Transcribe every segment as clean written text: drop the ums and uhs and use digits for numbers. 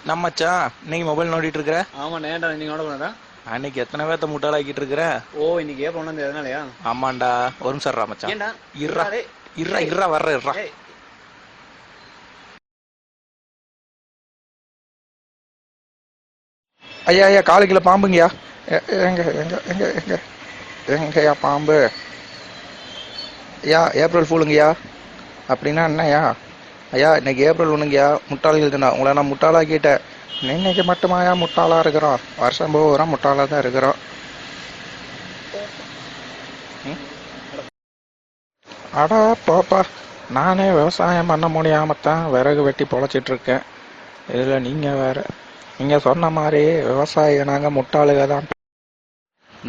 நம்ம மச்சான் இன்னைக்கு மொபைல் நோண்டிட்டு இருக்கிற? ஆமா நேண்டா நீங்க நோட போனதா? அன்னைக்கு எத்தனை பேர்த்த முட்டாளாக்கிட்டு இருக்கிற? ஓ இன்னைக்கு ஏன் போனது எதனாலயா? ஆமாண்டா ஒரு நிமிஷம் மச்சான். ஏண்டா? இர்ரா இர்ரா இர்ரா வர்ற இர்ரா. ஐயா ஐயா காலுக்குள்ள பாம்புங்கய்யா. எங்க எங்க எங்க எங்க எங்கய்யா பாம்பு? ஐயா ஏப்ரல் ஃபூலுங்கய்யா. அப்படின்னா என்னய்யா? ஐயா இன்னைக்கு ஏப்ரல் ஒண்ணுங்கய்யா, முட்டாள்கள் தினம். உங்களை நான் முட்டாளாக்கிட்டேன். இன்னைக்கு மட்டுமாயா முட்டாளா இருக்கிறோம்? வருஷம் பூரா முட்டாளா தான் இருக்கிறோம். அடா போப்பா, நானே விவசாயம் பண்ண முடியாமத்தான் விறகு வெட்டி பொழைச்சிட்டு இருக்கேன். இதுல நீங்க வேற. நீங்க சொன்ன மாதிரி விவசாயி நாங்க முட்டாளுக தான்.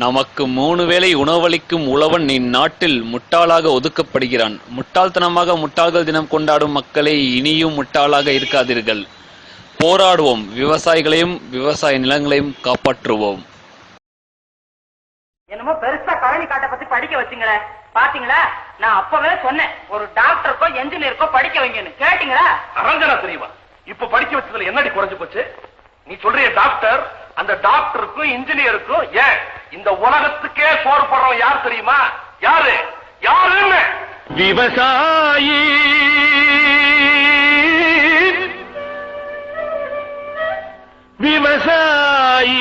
நமக்கு 3 வேளை உணவளிக்கும் உழவன் இந்நாட்டில் முட்டாளாக ஒதுக்கப்படுகிறான். முட்டாள்தனமாக முட்டாள்கள் தினம் கொண்டாடும் மக்களை இனியும் முட்டாளாக இருக்காதீர்கள். போராடுவோம், விவசாயிகளையும் விவசாய நிலங்களையும் காப்பாற்றுவோம். என்னமோ பெருசா கழனி காட்ட பத்தி படிக்க வச்சுங்களே, பாத்தீங்களா? நான் அப்பவே சொன்னேன், ஒரு டாக்டருக்கோ என்ஜினியருக்கோ படிக்க வைங்கன்னு. கேட்டீங்களா? அரஞ்சனா தெரியுமா? இப்ப படிக்க வச்சதுல என்னடி குறைஞ்சு போச்சு? நீ சொல்றிய டாக்டர், அந்த டாக்டருக்கும் இன்ஜினியருக்கும் ஏன் இந்த உலகத்துக்கே சோறு போடுறவன் யார் தெரியுமா? யாரு யாருன்னு? விவசாயி. விவசாயி